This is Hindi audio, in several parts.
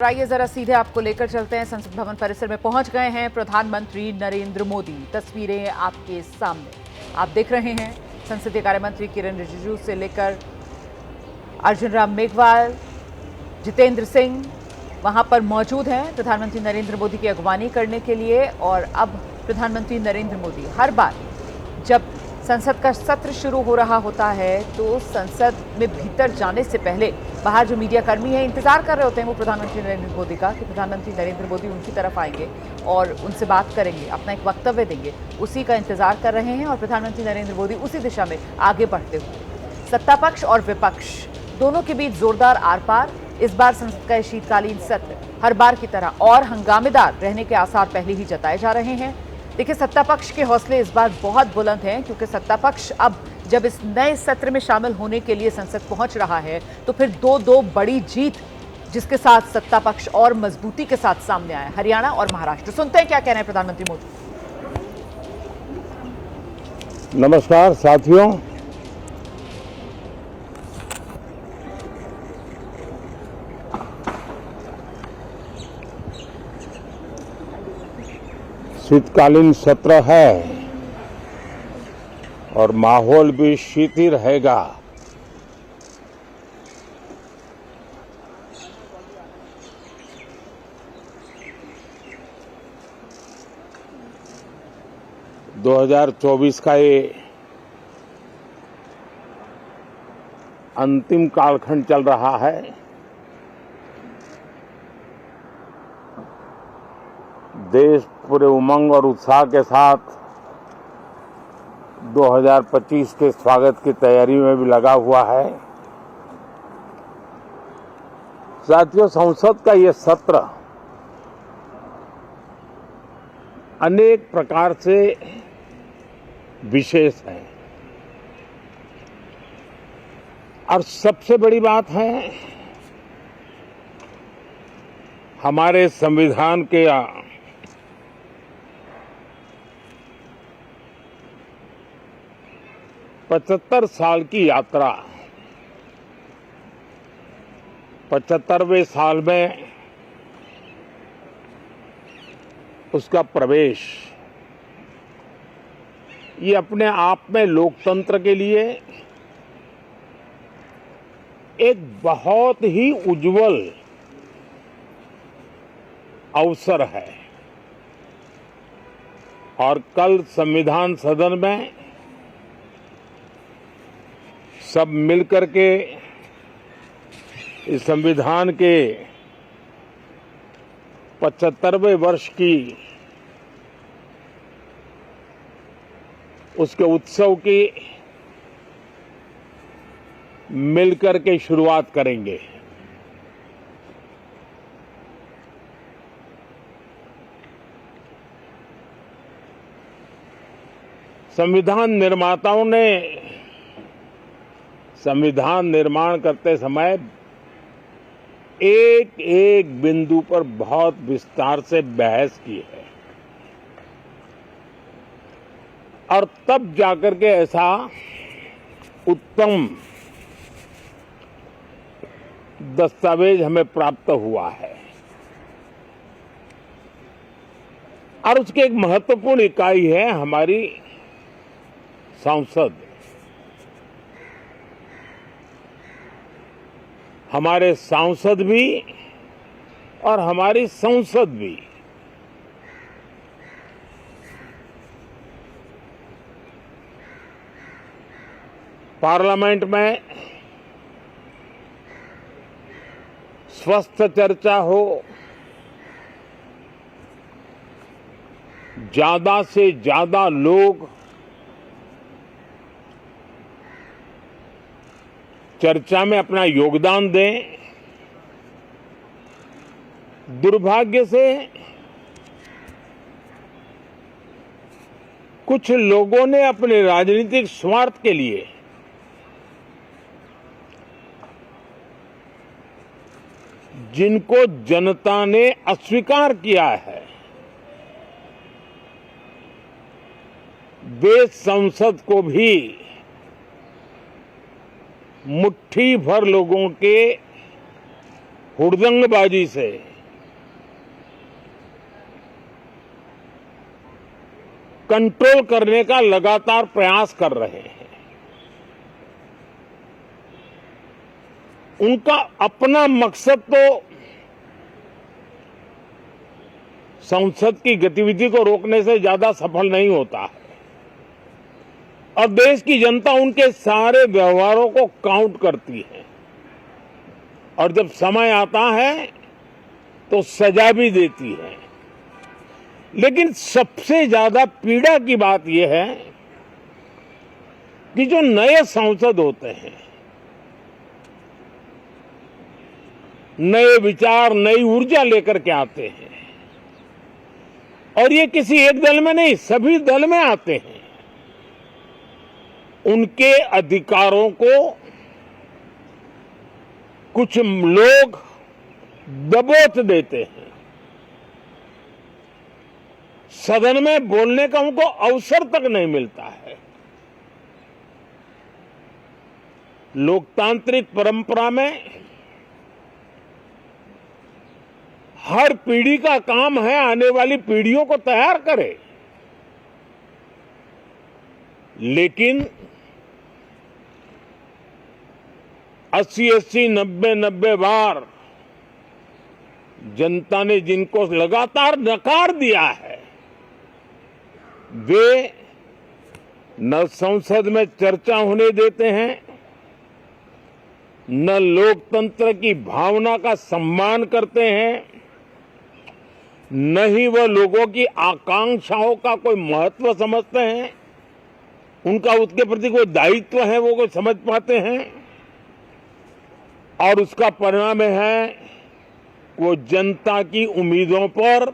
आइए जरा सीधे आपको लेकर चलते हैं। संसद भवन परिसर में पहुंच गए हैं प्रधानमंत्री नरेंद्र मोदी। तस्वीरें आपके सामने आप देख रहे हैं। संसदीय कार्य मंत्री किरेन रिजिजू से लेकर अर्जुन राम मेघवाल, जितेंद्र सिंह वहां पर मौजूद हैं प्रधानमंत्री नरेंद्र मोदी की अगवानी करने के लिए। और अब प्रधानमंत्री नरेंद्र मोदी हर बार जब संसद का सत्र शुरू हो रहा होता है तो संसद में भीतर जाने से पहले बाहर जो मीडिया कर्मी हैं इंतजार कर रहे होते हैं वो प्रधानमंत्री नरेंद्र मोदी का कि प्रधानमंत्री नरेंद्र मोदी उनकी तरफ आएंगे और उनसे बात करेंगे, अपना एक वक्तव्य देंगे। उसी का इंतजार कर रहे हैं और प्रधानमंत्री नरेंद्र मोदी उसी दिशा में आगे बढ़ते हुए सत्ता पक्ष और विपक्ष दोनों के बीच जोरदार आर पार। इस बार संसद का शीतकालीन सत्र हर बार की तरह और हंगामेदार रहने के आसार पहले ही जताए जा रहे हैं। देखिए, सत्ता पक्ष के हौसले इस बार बहुत बुलंद हैं क्योंकि सत्ता पक्ष अब जब इस नए सत्र में शामिल होने के लिए संसद पहुंच रहा है तो फिर दो बड़ी जीत जिसके साथ सत्ता पक्ष और मजबूती के साथ सामने आया, हरियाणा और महाराष्ट्र। सुनते हैं क्या कह रहे हैं प्रधानमंत्री मोदी। नमस्कार साथियों, शीतकालीन सत्र है और माहौल भी शीत ही रहेगा। दो 2024 का ये अंतिम कालखंड चल रहा है। देश पूरे उमंग और उत्साह के साथ 2025 के स्वागत की तैयारी में भी लगा हुआ है। साथियों, संसद का ये सत्र अनेक प्रकार से विशेष है और सबसे बड़ी बात है हमारे संविधान के 75 साल की यात्रा, 75वें साल में उसका प्रवेश, ये अपने आप में लोकतंत्र के लिए एक बहुत ही उज्जवल अवसर है। और कल संविधान सदन में सब मिलकर के इस संविधान के 75वें वर्ष की उसके उत्सव की मिलकर के शुरुआत करेंगे। संविधान निर्माताओं ने संविधान निर्माण करते समय एक एक बिंदु पर बहुत विस्तार से बहस की है और तब जाकर के ऐसा उत्तम दस्तावेज हमें प्राप्त हुआ है। और उसकी एक महत्वपूर्ण इकाई है हमारी संसद। हमारे सांसद भी और हमारी संसद भी पार्लियामेंट में स्वस्थ चर्चा हो, ज्यादा से ज्यादा लोग चर्चा में अपना योगदान दें। दुर्भाग्य से कुछ लोगों ने अपने राजनीतिक स्वार्थ के लिए जिनको जनता ने अस्वीकार किया है, वे संसद को भी मुट्ठी भर लोगों के हुड़दंगबाजी से कंट्रोल करने का लगातार प्रयास कर रहे हैं। उनका अपना मकसद तो संसद की गतिविधि को रोकने से ज्यादा सफल नहीं होता है और देश की जनता उनके सारे व्यवहारों को काउंट करती है और जब समय आता है तो सजा भी देती है। लेकिन सबसे ज्यादा पीड़ा की बात यह है कि जो नए सांसद होते हैं, नए विचार, नई ऊर्जा लेकर के आते हैं और ये किसी एक दल में नहीं, सभी दल में आते हैं। उनके अधिकारों को कुछ लोग दबोच देते हैं। सदन में बोलने का उनको अवसर तक नहीं मिलता है। लोकतांत्रिक परंपरा में हर पीढ़ी का काम है आने वाली पीढ़ियों को तैयार करे, लेकिन 80-80, 90-90 बार जनता ने जिनको लगातार नकार दिया है, वे न संसद में चर्चा होने देते हैं, न लोकतंत्र की भावना का सम्मान करते हैं, न ही वह लोगों की आकांक्षाओं का कोई महत्व समझते हैं, उनका उसके प्रति कोई दायित्व है वो कोई समझ पाते हैं। और उसका परिणाम है वो जनता की उम्मीदों पर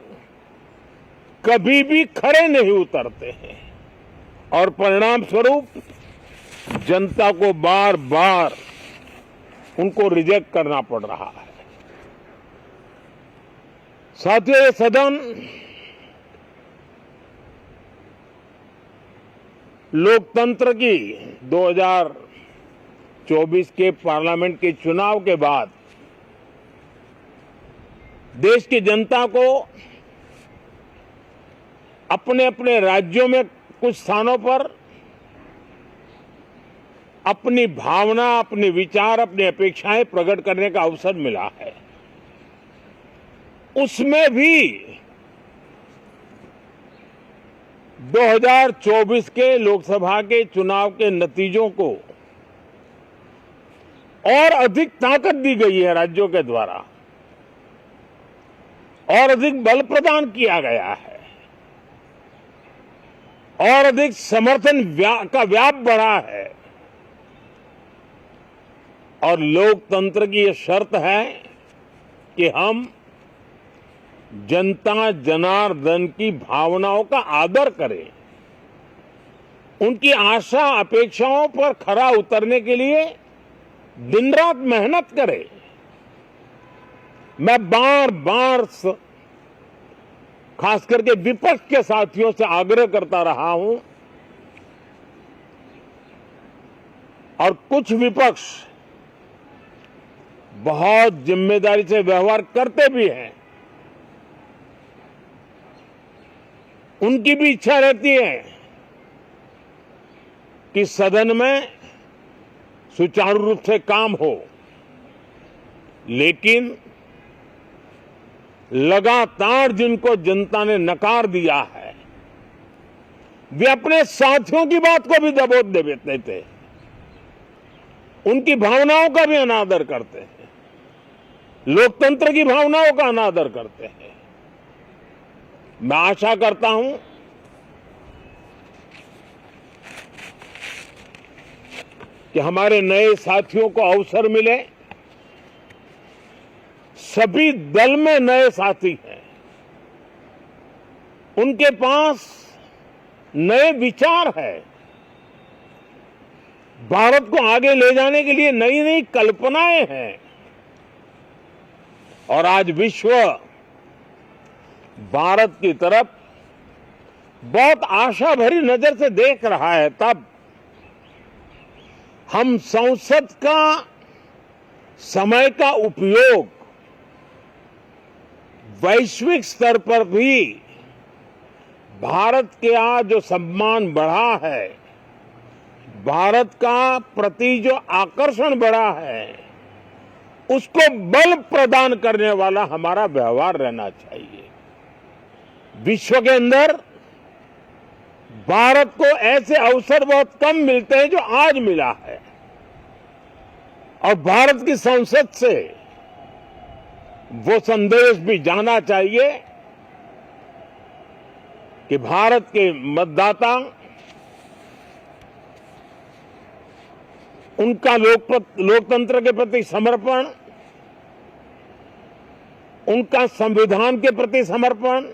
कभी भी खरे नहीं उतरते हैं और परिणाम स्वरूप जनता को बार बार उनको रिजेक्ट करना पड़ रहा है। साथियों, ये सदन लोकतंत्र की 2024 के पार्लियामेंट के चुनाव के बाद देश की जनता को अपने अपने राज्यों में कुछ स्थानों पर अपनी भावना, अपने विचार, अपनी अपेक्षाएं प्रकट करने का अवसर मिला है। उसमें भी 2024 के लोकसभा के चुनाव के नतीजों को और अधिक ताकत दी गई है राज्यों के द्वारा और अधिक बल प्रदान किया गया है और अधिक समर्थन का व्याप बढ़ा है। और लोकतंत्र की यह शर्त है कि हम जनता जनार्दन की भावनाओं का आदर करें, उनकी आशा अपेक्षाओं पर खरा उतरने के लिए दिन रात मेहनत करें। मैं बार बार खास करके विपक्ष के साथियों से आग्रह करता रहा हूं और कुछ विपक्ष बहुत जिम्मेदारी से व्यवहार करते भी हैं। उनकी भी इच्छा रहती है कि सदन में सुचारू रूप से काम हो, लेकिन लगातार जिनको जनता ने नकार दिया है, वे अपने साथियों की बात को भी दबोच देते थे, उनकी भावनाओं का भी अनादर करते हैं, लोकतंत्र की भावनाओं का अनादर करते हैं। मैं आशा करता हूं कि हमारे नए साथियों को अवसर मिले। सभी दल में नए साथी हैं, उनके पास नए विचार है, भारत को आगे ले जाने के लिए नई नई कल्पनाएं हैं और आज विश्व भारत की तरफ बहुत आशा भरी नजर से देख रहा है। तब हम संसद का समय का उपयोग वैश्विक स्तर पर भी भारत का जो सम्मान बढ़ा है, भारत का प्रति जो आकर्षण बढ़ा है, उसको बल प्रदान करने वाला हमारा व्यवहार रहना चाहिए। विश्व के अंदर भारत को ऐसे अवसर बहुत कम मिलते हैं जो आज मिला है, और भारत की संसद से वो संदेश भी जाना चाहिए कि भारत के मतदाता उनका लोकतंत्र के प्रति समर्पण, उनका संविधान के प्रति समर्पण,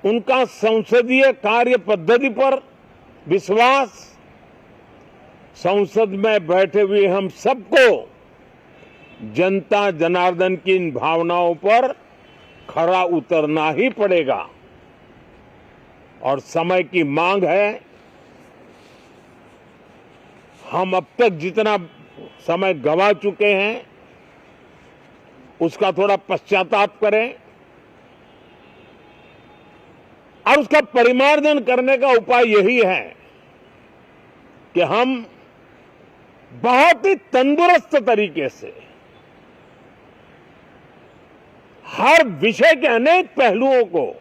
उनका संसदीय कार्य पद्धति पर विश्वास, संसद में बैठे हुए हम सबको जनता जनार्दन की इन भावनाओं पर खरा उतरना ही पड़ेगा। और समय की मांग है, हम अब तक जितना समय गंवा चुके हैं उसका थोड़ा पश्चाताप करें और उसका परिमार्जन करने का उपाय यही है कि हम बहुत ही तंदुरुस्त तरीके से हर विषय के अनेक पहलुओं को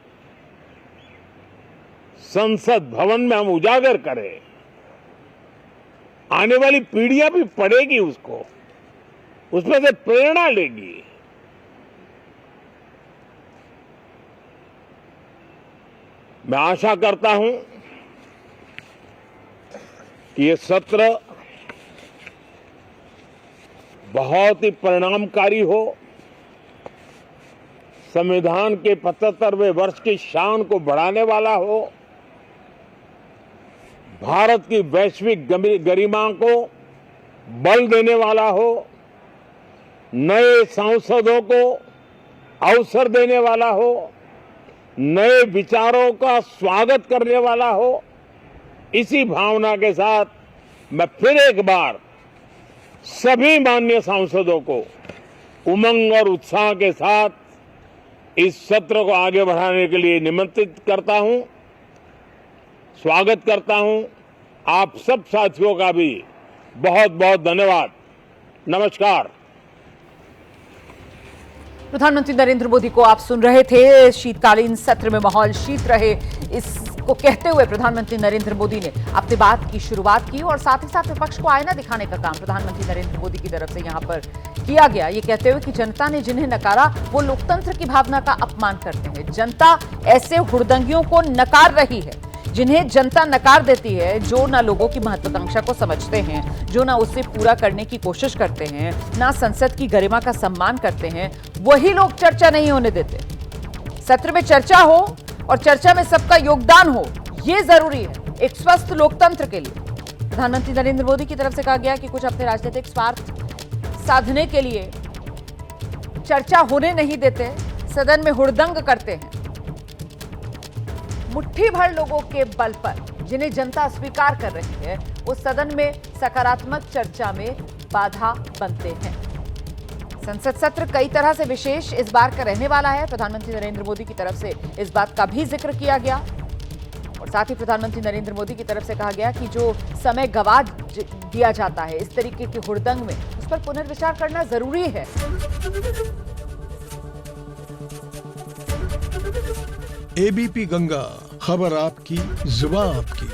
संसद भवन में हम उजागर करें। आने वाली पीढ़ियां भी पढ़ेगी उसको, उसमें से प्रेरणा लेगी। मैं आशा करता हूं कि ये सत्र बहुत ही परिणामकारी हो, संविधान के 75वें वर्ष की शान को बढ़ाने वाला हो, भारत की वैश्विक गरिमा को बल देने वाला हो, नए सांसदों को अवसर देने वाला हो, नए विचारों का स्वागत करने वाला हो। इसी भावना के साथ मैं फिर एक बार सभी माननीय सांसदों को उमंग और उत्साह के साथ इस सत्र को आगे बढ़ाने के लिए निमंत्रित करता हूं, स्वागत करता हूं। आप सब साथियों का भी बहुत बहुत धन्यवाद। नमस्कार। प्रधानमंत्री नरेंद्र मोदी को आप सुन रहे थे। शीतकालीन सत्र में माहौल शीत रहे, इसको कहते हुए प्रधानमंत्री नरेंद्र मोदी ने अपनी बात की शुरुआत की और साथ ही साथ विपक्ष को आईना दिखाने का काम प्रधानमंत्री नरेंद्र मोदी की तरफ से यहां पर किया गया। ये कहते हुए कि जनता ने जिन्हें नकारा वो लोकतंत्र की भावना का अपमान करते हैं। जनता ऐसे हुड़दंगियों को नकार रही है जिन्हें जनता नकार देती है, जो ना लोगों की महत्वाकांक्षा को समझते हैं, जो ना उसे पूरा करने की कोशिश करते हैं, ना संसद की गरिमा का सम्मान करते हैं, वही लोग चर्चा नहीं होने देते। सत्र में चर्चा हो और चर्चा में सबका योगदान हो, ये जरूरी है एक स्वस्थ लोकतंत्र के लिए। प्रधानमंत्री नरेंद्र मोदी की तरफ से कहा गया कि कुछ अपने राजनीतिक स्वार्थ साधने के लिए चर्चा होने नहीं देते, सदन में हुड़दंग करते हैं। मुट्ठी भर लोगों के बल पर जिन्हें जनता स्वीकार कर रही है, वो सदन में सकारात्मक चर्चा में बाधा बनते हैं। संसद सत्र कई तरह से विशेष इस बार का रहने वाला है। प्रधानमंत्री नरेंद्र मोदी की तरफ से इस बात का भी जिक्र किया गया और साथ ही प्रधानमंत्री नरेंद्र मोदी की तरफ से कहा गया कि जो समय गवा दिया जाता है इस तरीके के हुड़दंग में, उस पर पुनर्विचार करना जरूरी है। एबीपी गंगा, खबर आपकी, जुबान आपकी।